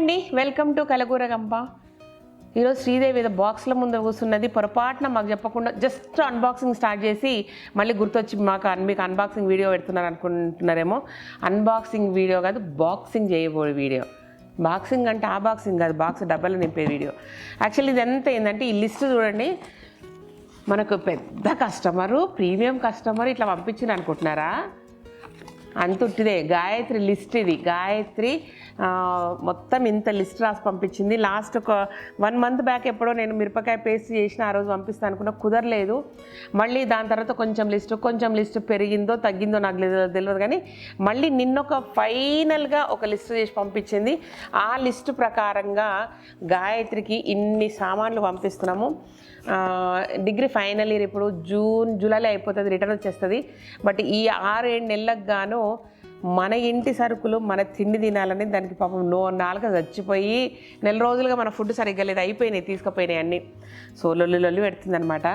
అండి, welcome to కలగూర గంప. ఈరోజు శ్రీదేవి ఏదో బాక్స్ల ముందు కూర్చున్నది. పొరపాటున మాకు చెప్పకుండా జస్ట్ అన్బాక్సింగ్ స్టార్ట్ చేసి మళ్ళీ గుర్తొచ్చి మీకు అన్బాక్సింగ్ వీడియో పెడుతున్నారు అనుకుంటున్నారేమో. అన్బాక్సింగ్ వీడియో కాదు, బాక్సింగ్ చేయబోయే వీడియో. బాక్సింగ్ అంటే ఆ బాక్సింగ్ కాదు, బాక్స్ డబ్బాలు నింపే వీడియో. యాక్చువల్లీ ఇదంతా ఏంటంటే ఈ లిస్ట్ చూడండి. మనకు పెద్ద కస్టమరు, ప్రీమియం కస్టమర్ ఇట్లా పంపించింది అనుకుంటున్నారా? అంతుట్టిదే. గాయత్రి లిస్ట్ ఇది. గాయత్రి మొత్తం ఇంత లిస్ట్ రాసి పంపించింది. లాస్ట్ ఒక 1 month బ్యాక్ ఎప్పుడో నేను మిరపకాయ పేస్ట్ చేసిన, ఆ రోజు పంపిస్తాను అనుకున్నా, కుదరలేదు. మళ్ళీ దాని తర్వాత కొంచెం లిస్ట్ పెరిగిందో తగ్గిందో నాకు తెలియదు, కానీ మళ్ళీ నిన్నొక ఫైనల్గా ఒక లిస్ట్ చేసి పంపించింది. ఆ లిస్ట్ ప్రకారంగా గాయత్రికి ఇన్ని సామాన్లు పంపిస్తున్నాము. డిగ్రీ ఫైనల్ ఇయర్ ఇప్పుడు జూలైలో అయిపోతుంది, రిటర్న్ వచ్చేస్తుంది. బట్ ఈ 6-7 నెలలకు గాను మన ఇంటి సరుకులు మన తిండి తినాలని దానికి పాపం నాలుక చచ్చిపోయి నెల రోజులుగా మన ఫుడ్ సరిగ్గా లేదు, అయిపోయినాయి, తీసుకుపోయినాయి అన్నీ. సో లొల్లి పెడుతుంది అనమాట.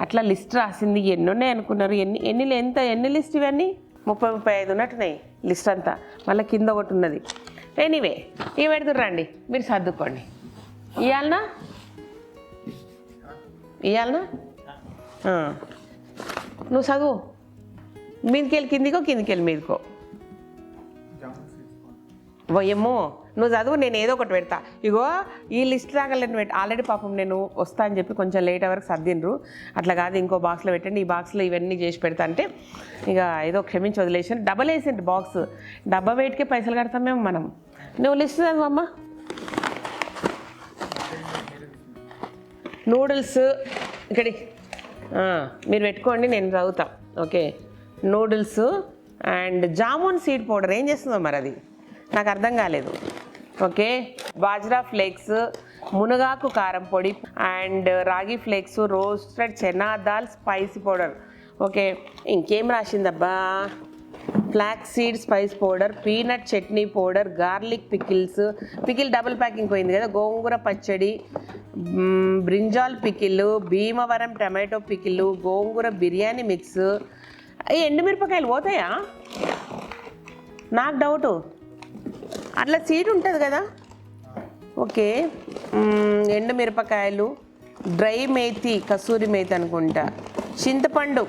అట్లా లిస్ట్ రాసింది. ఎన్ని ఉన్నాయి అనుకున్నారు? ఎన్ని లిస్ట్ ఇవన్నీ? 30-35 ఉన్నట్టున్నాయి లిస్ట్ అంతా. మళ్ళీ కింద ఒకటి ఉన్నది. ఎనీవే ఇవి పెడుతుర్రండి, మీరు సర్దుకోండి. ఇవ్వాలనా నువ్వు చదువు. మీదికెళ్ళి కిందికెళ్ళి మీదికో. పోయేమో నువ్వు చదువు, నేను ఏదో ఒకటి పెడతా. ఇగో ఈ లిస్ట్ రాగలను ఆల్రెడీ పాపం నేను వస్తా అని చెప్పి కొంచెం లేట్ వరకు సర్దిండ్రు. అట్లా కాదు, ఇంకో బాక్స్లో పెట్టండి, ఈ బాక్స్లో ఇవన్నీ చేసి పెడతా అంటే ఇక ఏదో క్షమించి వదిలేసాను. డబ్బలు వేసిండు బాక్స్. డబ్బా వెయిట్కే పైసలు కడతాం మేము. మనం నువ్వు లిస్ట్ చదువు అమ్మ. నూడిల్స్ ఇక్కడి మీరు పెట్టుకోండి, నేను చదువుతా. Okay, noodles and jamun seed powder. ఏం చేస్తుందో మరి అది నాకు అర్థం కాలేదు. ఓకే, బాజ్రా ఫ్లేక్స్, మునగాకు కారం పొడి and ragi flakes, roasted chana dal spicy powder. Okay, ఇంకేం రాసిందబ్బా? Flax seed spice powder, peanut chutney powder, garlic pickle double packing పోయింది కదా, గోంగూర పచ్చడి, brinjal pickle, Bhimavaram tomato pickle, gongura biryani mix. ఎండుమిరపకాయలు పోతాయా? నాకు డౌటు, అట్లా సీడ్ ఉంటుంది కదా. ఓకే, ఎండుమిరపకాయలు, డ్రై మేతి, కసూరి మేతి అనుకుంటా, చింతపండు,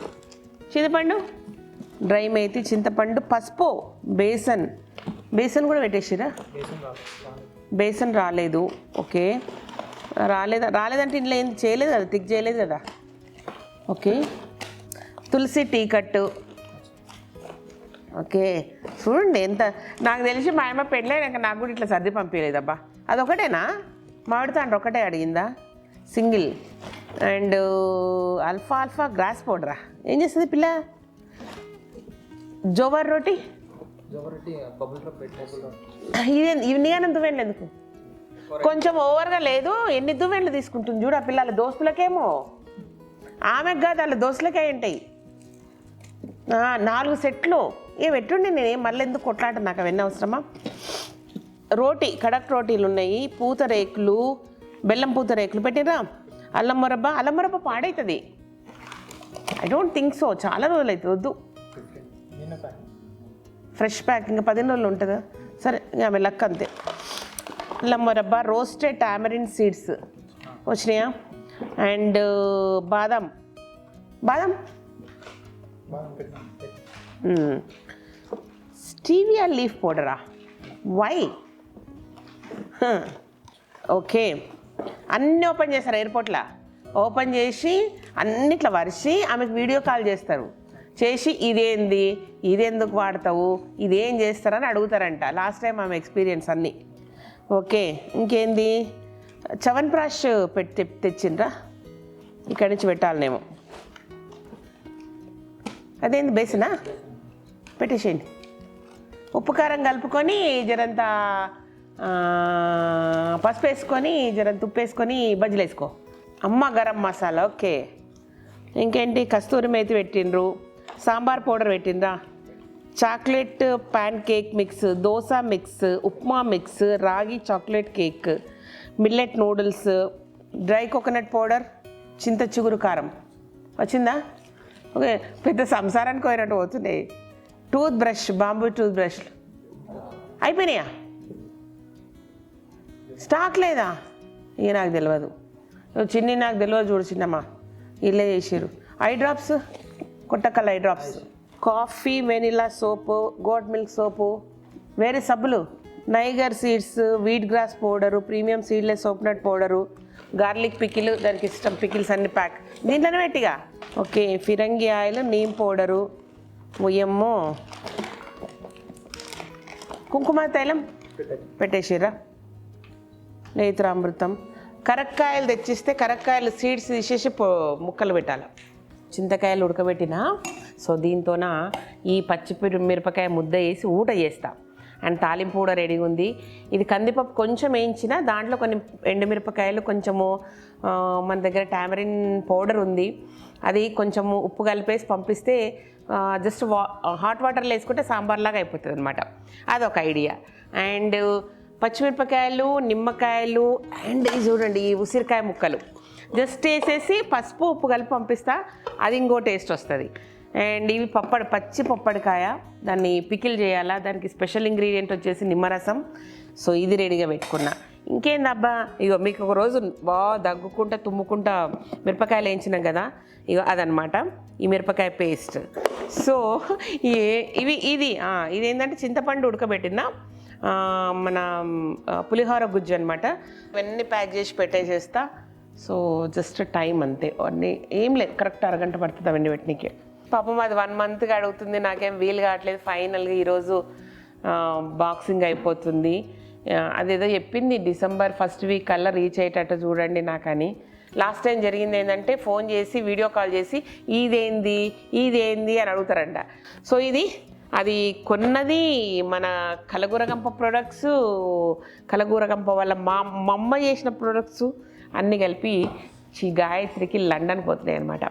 డ్రై మేతి, చింతపండు, పసుపు, బేసన్ కూడా పెట్టేసిరా? బేసన్ రాలేదు. ఓకే, రాలేదంటే ఇంట్లో ఏం చేయలేదు కదా, టిక్ చేయలేదు కదా. ఓకే, తులసి టీ కట్టు. ఓకే, చూడండి ఎంత నాకు తెలిసి మా అమ్మ పెళ్ళైనాక నాకు కూడా ఇట్లా సర్ది పంపించలేదబ్బా. అదొకటేనా? మామిడి తాండ్ర ఒకటే అడిగిందా? సింగిల్. అండ్ అల్ఫా గ్రాస్ పౌడరా? ఏం చేస్తుంది పిల్ల? జోవర్ రోటీ. ఇవన్నీ దువ్వెండ్లు ఎందుకు? కొంచెం ఓవర్గా లేదు. ఎన్ని దువ్వెండ్లు తీసుకుంటుంది చూడు ఆ పిల్లల దోస్తులకేమో. ఆమెకు కాదు, వాళ్ళ దోస్తులకే ఉంటాయి 4 సెట్లు. పెట్టుండి నేనేం మళ్ళీ ఎందుకు కొట్లాట, నాకు అవన్నీ అవసరమా? రోటీ, కడక్ రోటీలు ఉన్నాయి, పూతరేకులు, బెల్లం పూతరేకులు పెట్టిరా. అల్లం మొరబ్బ పాడవుతుంది. ఐ డోంట్ థింక్ సో, చాలా రోజులు అవుతుంది, వద్దు. ఫ్రెష్ ప్యాక్ ఇంకా 15 రోజులు ఉంటుందా? సరే, ఆమె లక్ అంతే. అల్లం మొరబ్బ, రోస్టెడ్ టామరిన్ సీడ్స్ వచ్చినాయా? అండ్ బాదం స్టీవియా లీఫ్ పౌడరా? వై? ఓకే, అన్నీ ఓపెన్ చేస్తారు ఎయిర్పోర్ట్లో. ఓపెన్ చేసి అన్నిట్లా వరిసి ఆమెకు వీడియో కాల్ చేస్తారు. చేసి ఇదెందుకు వాడతావు, ఇదేం చేస్తారని అడుగుతారంట. లాస్ట్ టైం ఆమె ఎక్స్పీరియన్స్ అన్నీ. ఓకే, ఇంకేంది? చవన్ ప్రాష్ తెచ్చిండ్రా? ఇక్కడి నుంచి పెట్టాలనేమో. అదేంది? బేసినా? పెట్టేసేయండి. ఉప్పు కారం కలుపుకొని జరంత పసుపు వేసుకొని జరంత ఉప్పు వేసుకొని బజ్జీలు వేసుకో. అమ్మ గరం మసాలా. ఓకే, ఇంకేంటి? కస్తూరి మేతి పెట్టిండ్రు, సాంబార్ పౌడర్ పెట్టిండ్రా, chocolate pancake mix, dosa mix, upma mix, ragi chocolate cake, millet noodles, dry coconut powder, చింత చిగురు కారం. వచ్చిందా? ఓకే, పెద్ద సంసారానికి పోయినట్టు పోతున్నాయి. Toothbrush, bamboo toothbrush అయిపోయినాయా? స్టాక్ లేదా? ఇక నాకు తెలియదు. చిన్ని నాకు తెలియదు చూడు చిన్నమ్మా, ఇల్లే చేసారు. Eye drops, Kottakkal eye drops, coffee vanilla soap, goat milk soap, వేరే సబ్బులు, niger seeds, wheat grass powder, premium seedless soapnut powder, garlic pickle, దానికి ఇష్టం పికిల్స్ అన్ని ప్యాక్ దీంట్లోనే పెట్టిగా. ఓకే, ఫిరంగి ఆయిల్, నీమ్ పౌడరు, ఉయ్యమ్మో కుంకుమ తైలం పెట్టేసిర్రా, నేత్రామృతం, కరక్కాయలు తెచ్చిస్తే కరక్కాయలు సీడ్స్ తీసేసి ముక్కలు పెట్టాలి. చింతకాయలు ఉడకబెట్టిన, సో దీంతోన ఈ పచ్చి మిరపకాయ ముద్ద వేసి ఊట చేస్తా. అండ్ తాలింపు కూడా రెడీగా ఉంది. ఇది కందిపప్పు కొంచెం వేయించిన, దాంట్లో కొన్ని ఎండుమిరపకాయలు, కొంచెము మన దగ్గర టామరిన్ పౌడర్ ఉంది, అది కొంచెము ఉప్పు కలిపేసి పంపిస్తే జస్ట్ హాట్ వాటర్లో వేసుకుంటే సాంబార్లాగా అయిపోతుంది అనమాట. అదొక ఐడియా. అండ్ పచ్చిమిరపకాయలు, నిమ్మకాయలు, అండ్ ఇది చూడండి ఈ ఉసిరికాయ ముక్కలు జస్ట్ వేసేసి పసుపు ఉప్పు కలిపి పంపిస్తా, అది ఇంకో టేస్ట్ వస్తుంది. అండ్ ఇవి పచ్చి పప్పడికాయ, దాన్ని పికిల్ చేయాలా, దానికి స్పెషల్ ఇంగ్రీడియంట్ వచ్చేసి నిమ్మరసం. సో ఇది రెడీగా పెట్టుకున్నా. ఇంకేందబ్బా, ఇగో మీకు ఒక రోజు బాగా దగ్గుకుంటా తుమ్ముకుంటా మిరపకాయలు వేయించినాం కదా, ఇగో అదనమాట ఈ మిరపకాయ పేస్ట్. సో ఇది ఏంటంటే చింతపండు ఉడకబెట్టిన మన పులిహోర గుజ్జు అనమాట. ఇవన్నీ ప్యాక్ చేసి పెట్టేసేస్తా. సో జస్ట్ టైం అంతే, అన్నీ ఏం లేదు, కరెక్ట్ అరగంట పడుతుంది అవన్నీ పెట్టినకే. పాపం అది 1 మంత్గా అడుగుతుంది, నాకేం వీలు కావట్లేదు. ఫైనల్గా ఈరోజు బాక్సింగ్ అయిపోతుంది. అదేదో చెప్పింది డిసెంబర్ 1st వీక్ కల్లా రీచ్ అయ్యేటట్టు చూడండి నాకని. లాస్ట్ టైం జరిగింది ఏంటంటే ఫోన్ చేసి వీడియో కాల్ చేసి ఇదేంది అని అడుగుతారంట. సో అది కొన్నది మన కలగూరగంప ప్రొడక్ట్స్, కలగూరగంప వాళ్ళ మా అమ్మ చేసిన ప్రొడక్ట్స్ అన్నీ కలిపి గాయత్రికి లండన్ పోతున్నాయి అనమాట.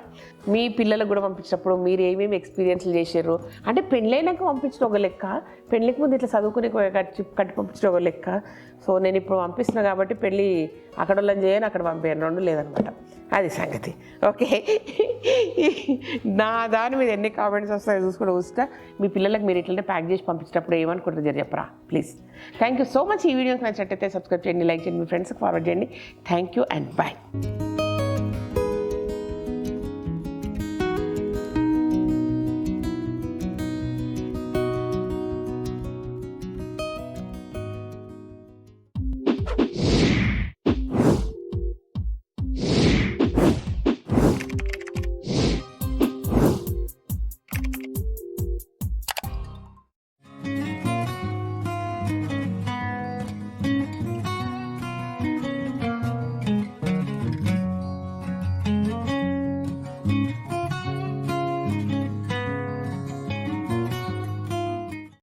మీ పిల్లలకు కూడా పంపించినప్పుడు మీరు ఏమేమి ఎక్స్పీరియన్స్లు చేసారు అంటే, పెళ్ళైనాక పంపించిన ఒక లెక్క, పెళ్ళికి ముందు ఇట్లా చదువుకునే కట్టి పంపించిన ఒక లెక్క. సో నేను ఇప్పుడు పంపిస్తున్నా కాబట్టి పెళ్ళి అక్కడ వాళ్ళని చేయను, అక్కడ పంపాను, 2 లేదనమాట. అది సంగతి. ఓకే, నా దాని మీద ఎన్ని కామెంట్స్ వస్తాయో చూసుకుంటూ వస్తా. మీ పిల్లలకు మీరు ఇట్లనే ప్యాక్ చేసి పంపించేటప్పుడు ఏమనుకుంటారు చెప్పరా please. Thank you so much. ఈ వీడియోకి నచ్చినట్టయితే సబ్స్క్రైబ్ చేయండి, లైక్ చేయండి, మీ ఫ్రెండ్స్కి ఫార్వర్డ్ చేయండి. Thank you and bye.